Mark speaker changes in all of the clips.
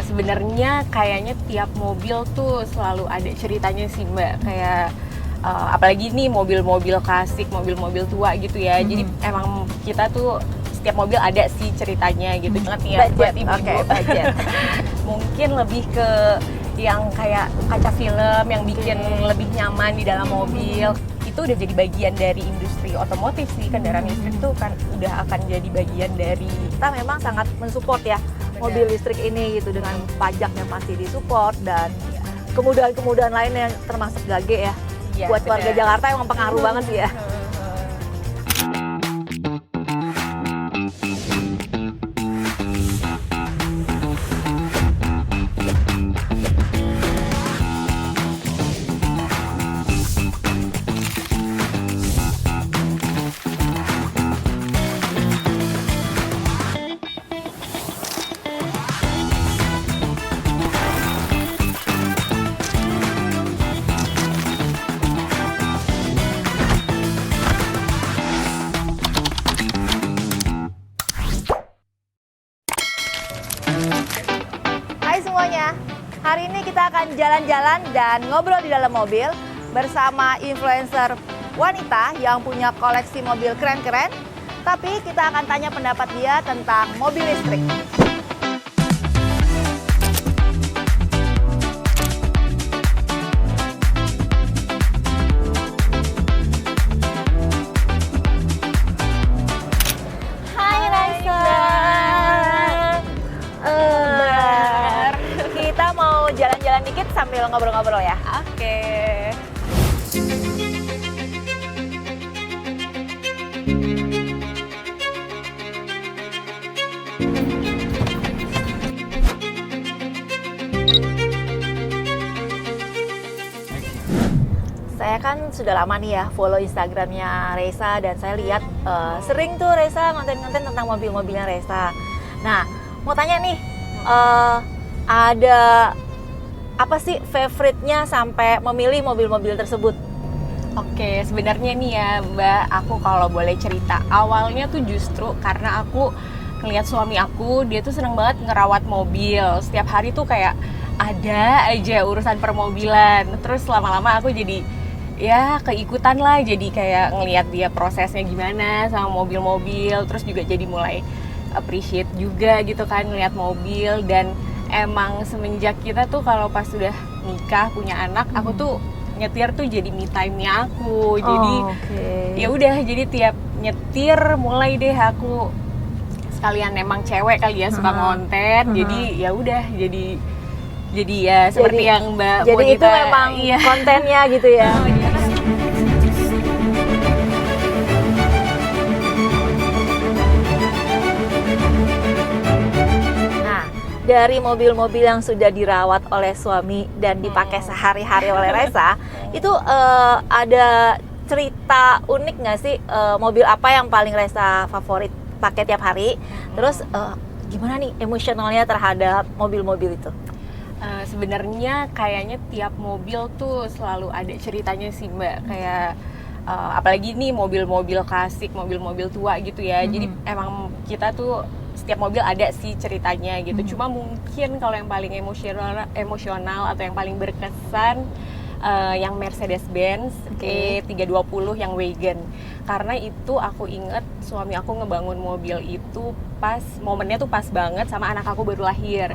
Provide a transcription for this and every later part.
Speaker 1: Sebenarnya kayaknya tiap mobil tuh selalu ada ceritanya sih Mbak. Kayak apalagi nih mobil-mobil klasik, mobil-mobil tua gitu ya. Jadi emang kita tuh setiap mobil ada sih ceritanya gitu. Banget nih ya buat ibu-ibu.
Speaker 2: Budget.
Speaker 1: Mungkin lebih ke yang kayak kaca film yang bikin lebih nyaman di dalam mobil. Itu udah jadi bagian dari industri otomotif sih. Kendaraan listrik tuh kan udah akan jadi bagian dari.
Speaker 2: Kita memang sangat mensupport ya mobil listrik ini gitu, dengan pajak yang pasti disupport dan kemudahan-kemudahan lain yang termasuk gage ya.
Speaker 1: Iya,
Speaker 2: Buat warga
Speaker 1: benar.
Speaker 2: Jakarta emang pengaruh banget sih ya. Hai semuanya, hari ini kita akan jalan-jalan dan ngobrol di dalam mobil bersama influencer wanita yang punya koleksi mobil keren-keren. Tapi kita akan tanya pendapat dia tentang mobil listrik. Hai Raisa. Kita mau jalan-jalan dikit sambil ngobrol-ngobrol ya.
Speaker 1: Oke.
Speaker 2: Saya kan sudah lama nih ya follow Instagramnya Reza, dan saya lihat sering tuh Reza konten-konten tentang mobil-mobilnya Reza. Nah, mau tanya nih, ada apa sih favoritnya sampai memilih mobil-mobil tersebut?
Speaker 1: Oke, sebenarnya nih ya Mbak, aku kalau boleh cerita, awalnya tuh justru karena aku ngeliat suami aku, dia tuh seneng banget ngerawat mobil. Setiap hari tuh kayak ada aja urusan permobilan. Terus lama-lama aku jadi ya keikutan lah, jadi kayak ngeliat dia prosesnya gimana sama mobil-mobil. Terus juga jadi mulai appreciate juga gitu kan ngeliat mobil. Dan emang semenjak kita tuh kalau pas sudah nikah punya anak, aku tuh nyetir tuh jadi me time-nya aku. Jadi ya udah, jadi tiap nyetir mulai deh aku sekalian, emang cewek kali ya suka ngonten. Jadi ya udah, jadi ya seperti yang Mbak
Speaker 2: Jadi itu
Speaker 1: Monita,
Speaker 2: memang
Speaker 1: iya.
Speaker 2: kontennya gitu ya. Nah, dari mobil-mobil yang sudah dirawat oleh suami dan dipakai sehari-hari oleh Reza, itu ada cerita unik nggak sih, mobil apa yang paling Reza favorit pakai tiap hari? Terus gimana nih emosionalnya terhadap mobil-mobil itu?
Speaker 1: Sebenarnya kayaknya tiap mobil tuh selalu ada ceritanya sih Mbak. Kayak apalagi nih mobil-mobil klasik, mobil-mobil tua gitu ya. Jadi emang kita tuh setiap mobil ada sih ceritanya gitu. Cuma mungkin kalau yang paling emosional atau yang paling berkesan, yang Mercedes-Benz E320 yang wagon. Karena itu aku inget suami aku ngebangun mobil itu pas momennya tuh pas banget sama anak aku baru lahir.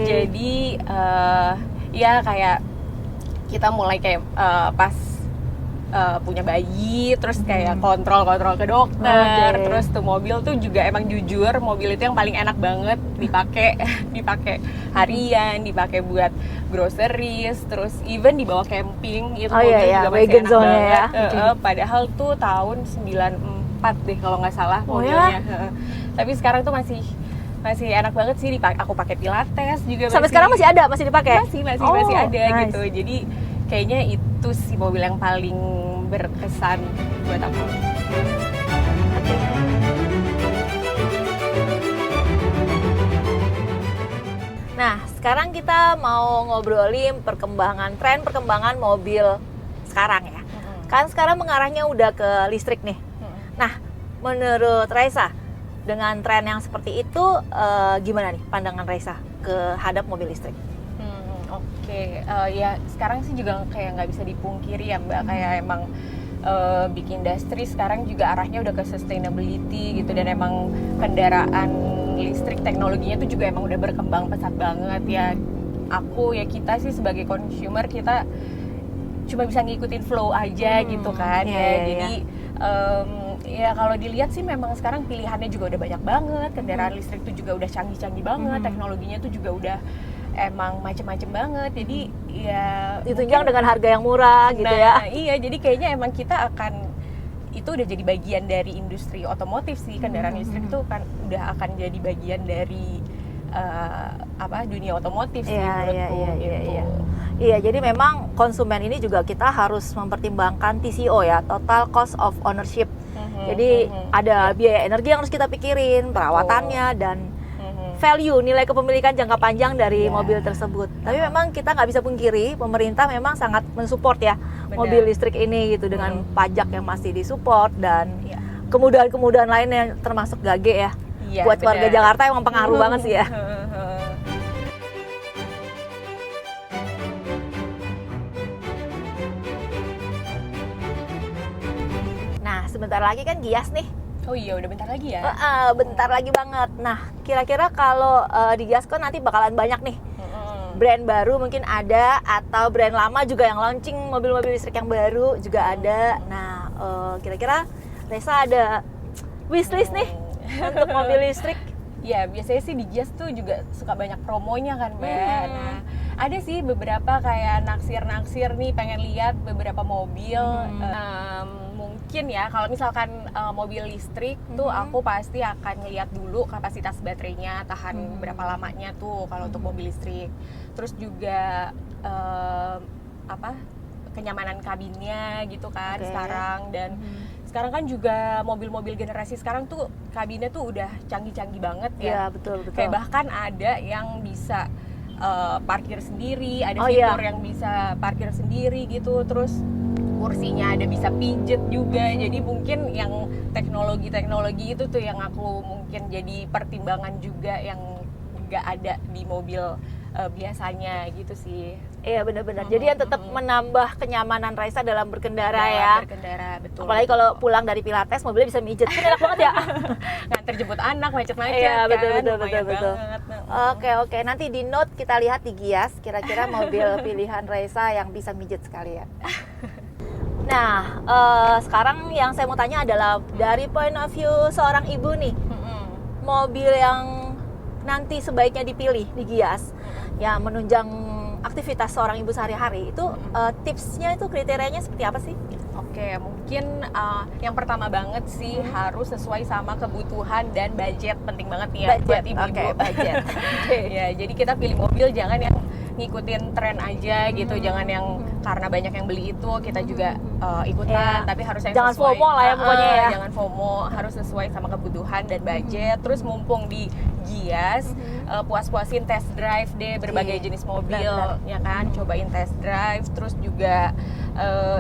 Speaker 1: Jadi ya kayak kita mulai kayak pas punya bayi, terus kayak kontrol ke dokter. Terus tuh mobil tuh juga emang jujur mobil itu yang paling enak banget dipakai harian, dipakai buat groceries, terus even dibawa camping itu mobil juga masih enak banget. Padahal tuh tahun 94 deh kalau nggak salah mobilnya. Tapi sekarang tuh masih enak banget sih aku pakai Pilates juga.
Speaker 2: Sampai sekarang masih ada, masih dipakai?
Speaker 1: Masih ada gitu. Jadi kayaknya itu sih mobil yang paling berkesan buat aku.
Speaker 2: Nah, sekarang kita mau ngobrolin perkembangan mobil sekarang ya. Kan sekarang mengarahnya udah ke listrik nih. Nah, menurut Raisa, dengan tren yang seperti itu, gimana nih pandangan Raisa? kehadap mobil listrik?
Speaker 1: Oke. Ya sekarang sih juga kayak nggak bisa dipungkiri ya Mbak, kayak emang big industry sekarang juga arahnya udah ke sustainability gitu, dan emang kendaraan listrik teknologinya tuh juga emang udah berkembang pesat banget ya. Kita sih sebagai consumer, kita cuma bisa ngikutin flow aja gitu kan jadi ya kalau dilihat sih memang sekarang pilihannya juga udah banyak banget, kendaraan listrik tuh juga udah canggih-canggih banget, teknologinya tuh juga udah emang macem-macem banget, jadi ya
Speaker 2: Ditunjang dengan harga yang murah gitu ya.
Speaker 1: Iya, jadi kayaknya emang kita akan itu udah jadi bagian dari industri otomotif sih, kendaraan listrik tuh kan udah akan jadi bagian dari dunia otomotif sih menurutku gitu.
Speaker 2: Iya, jadi memang konsumen ini juga kita harus mempertimbangkan TCO ya, total cost of ownership. Jadi ada biaya energi yang harus kita pikirin, perawatannya dan value, nilai kepemilikan jangka panjang dari mobil tersebut. Tapi memang kita nggak bisa pungkiri, pemerintah memang sangat mensupport ya mobil listrik ini gitu, dengan pajak yang masih disupport dan kemudahan-kemudahan lain yang termasuk gage ya. Buat warga Jakarta emang pengaruh banget sih ya. Nah, sebentar lagi kan Gias nih.
Speaker 1: Oh iya, udah bentar lagi ya.
Speaker 2: Bentar lagi banget. Nah, kira-kira kalau di Giascon nanti bakalan banyak nih brand baru mungkin ada, atau brand lama juga yang launching mobil-mobil listrik yang baru juga ada. Nah, kira-kira Reza ada wishlist nih untuk mobil listrik?
Speaker 1: Ya, biasanya sih di Gias tuh juga suka banyak promonya kan Mbak. Nah, ada sih beberapa kayak naksir-naksir nih, pengen lihat beberapa mobil. Mungkin ya kalau misalkan mobil listrik tuh aku pasti akan ngeliat dulu kapasitas baterainya, tahan berapa lamanya tuh kalau untuk mobil listrik. Terus juga kenyamanan kabinnya gitu kan sekarang, dan sekarang kan juga mobil-mobil generasi sekarang tuh kabinnya tuh udah canggih-canggih banget ya.
Speaker 2: Iya, betul.
Speaker 1: Kayak bahkan ada yang bisa parkir sendiri, ada fitur yang bisa parkir sendiri gitu, terus kursinya ada bisa pijet juga. Jadi mungkin yang teknologi itu tuh yang aku mungkin jadi pertimbangan juga yang nggak ada di mobil biasanya gitu sih.
Speaker 2: Iya, benar-benar. Jadi yang tetap menambah kenyamanan Raisa dalam berkendara ya.
Speaker 1: Berkendara, betul.
Speaker 2: Apalagi kalau pulang dari Pilates mobilnya bisa mijet, kan enak banget ya.
Speaker 1: Nganter jemput anak, macet-macet.
Speaker 2: Iya,
Speaker 1: kan,
Speaker 2: betul. Oke. Nanti di note kita lihat di Gias, kira-kira mobil pilihan Raisa yang bisa mijet sekalian. Nah, sekarang yang saya mau tanya adalah dari point of view seorang ibu nih, mobil yang nanti sebaiknya dipilih di Gias, yang menunjang aktivitas seorang ibu sehari-hari itu, tipsnya itu kriterianya seperti apa sih?
Speaker 1: Oke, mungkin yang pertama banget sih harus sesuai sama kebutuhan dan budget, penting banget nih ya buat ibu-ibu.
Speaker 2: Budget.
Speaker 1: Ya, jadi kita pilih mobil jangan yang ngikutin tren aja gitu, jangan yang karena banyak yang beli itu kita juga ikutan, tapi harus yang
Speaker 2: jangan
Speaker 1: sesuai.
Speaker 2: FOMO lah ya pokoknya ya.
Speaker 1: Jangan FOMO, harus sesuai sama kebutuhan dan budget. Terus mumpung di Gias, puas-puasin test drive deh berbagai jenis mobil, ya kan, cobain test drive. Terus juga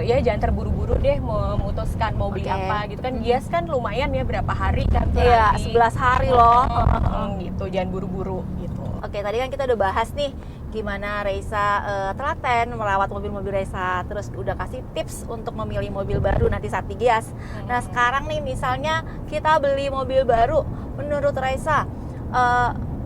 Speaker 1: ya jangan terburu-buru deh memutuskan mau beli apa gitu kan. Gias kan lumayan ya, berapa hari kan?
Speaker 2: Iya, 11 hari loh.
Speaker 1: Gitu, jangan buru-buru gitu.
Speaker 2: Oke, tadi kan kita udah bahas nih gimana Raisa telaten merawat mobil-mobil Raisa, terus udah kasih tips untuk memilih mobil baru nanti saat di Gias. Nah, sekarang nih misalnya kita beli mobil baru, menurut Raisa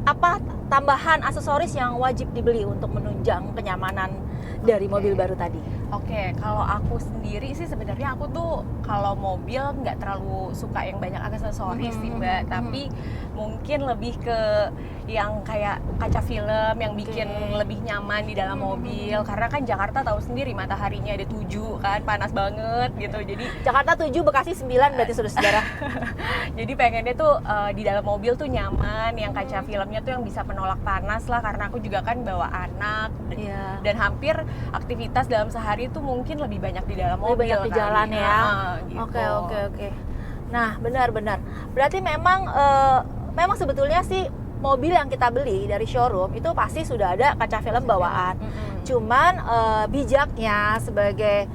Speaker 2: apa tambahan aksesoris yang wajib dibeli untuk menunjang kenyamanan dari mobil baru tadi?
Speaker 1: Oke, kalau aku sendiri sih sebenarnya aku tuh kalau mobil nggak terlalu suka yang banyak aksesoris sih Mbak, tapi mungkin lebih ke yang kayak kaca film yang bikin lebih nyaman di dalam mobil, karena kan Jakarta tahu sendiri mataharinya ada 7 kan, panas banget gitu. Jadi
Speaker 2: Jakarta 7, Bekasi 9 berarti saudara-saudara.
Speaker 1: Jadi pengennya tuh di dalam mobil tuh nyaman, yang kaca filmnya tuh yang bisa menolak panas lah, karena aku juga kan bawa anak dan hampir aktivitas dalam sehari tuh mungkin lebih banyak di dalam mobil,
Speaker 2: lebih banyak di jalan ya.
Speaker 1: Gitu.
Speaker 2: Oke. Nah, benar. Berarti memang sebetulnya sih mobil yang kita beli dari showroom itu pasti sudah ada kaca film bawaan. Cuman bijaknya sebagai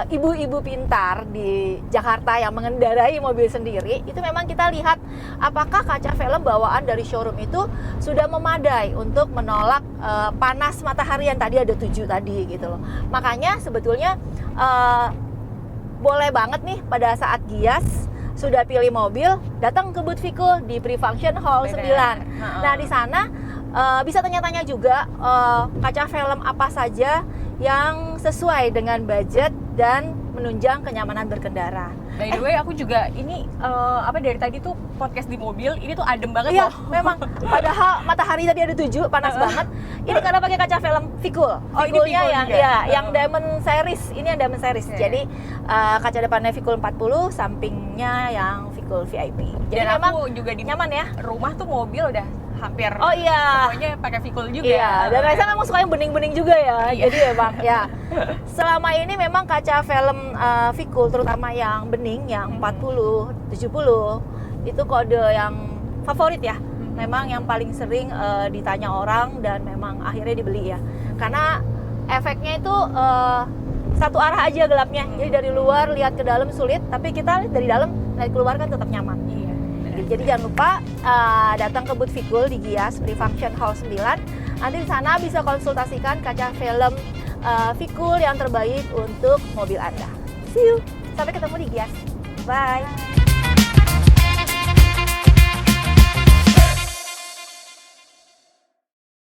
Speaker 2: ibu-ibu pintar di Jakarta yang mengendarai mobil sendiri, itu memang kita lihat apakah kaca film bawaan dari showroom itu sudah memadai untuk menolak panas matahari yang tadi ada 7 tadi gitu loh. Makanya sebetulnya boleh banget nih pada saat gias sudah pilih mobil, datang ke booth Vikul di Pre-Function Hall 9. Nah, di sana bisa tanya-tanya juga kaca film apa saja yang sesuai dengan budget dan menunjang kenyamanan berkendara.
Speaker 1: By the way, aku juga ini dari tadi tuh podcast di mobil ini tuh adem banget
Speaker 2: Iya,
Speaker 1: loh.
Speaker 2: memang. Padahal matahari tadi ada 7, panas banget. Ini karena pakai kaca film Vikul.
Speaker 1: Oh, ini
Speaker 2: Vikulnya
Speaker 1: Vikul
Speaker 2: yang
Speaker 1: juga?
Speaker 2: yang Diamond Series. Ini yang Diamond Series.
Speaker 1: Oke.
Speaker 2: Jadi kaca depannya Vikul 40, sampingnya yang Vikul VIP. Jadi
Speaker 1: Dan
Speaker 2: memang
Speaker 1: aku juga di
Speaker 2: nyaman ya.
Speaker 1: rumah tuh mobil udah hampir
Speaker 2: Oh iya.
Speaker 1: semuanya pakai Vikul juga.
Speaker 2: Iya, dan Raisa memang suka yang bening-bening juga ya.
Speaker 1: Iya.
Speaker 2: Jadi memang ya. Selama ini memang kaca film Vikul terutama yang bening yang 40, 70 itu kode yang favorit ya. Memang yang paling sering ditanya orang dan memang akhirnya dibeli ya. Karena efeknya itu satu arah aja gelapnya. Jadi dari luar lihat ke dalam sulit, tapi kita lihat dari dalam lihat keluar kan tetap nyaman.
Speaker 1: Iya.
Speaker 2: Jadi jangan lupa datang ke booth Vikul di Gias Pre-Function Hall 9. Nanti di sana bisa konsultasikan kaca film Vikul yang terbaik untuk mobil Anda. See you. Sampai ketemu di Gias. Bye.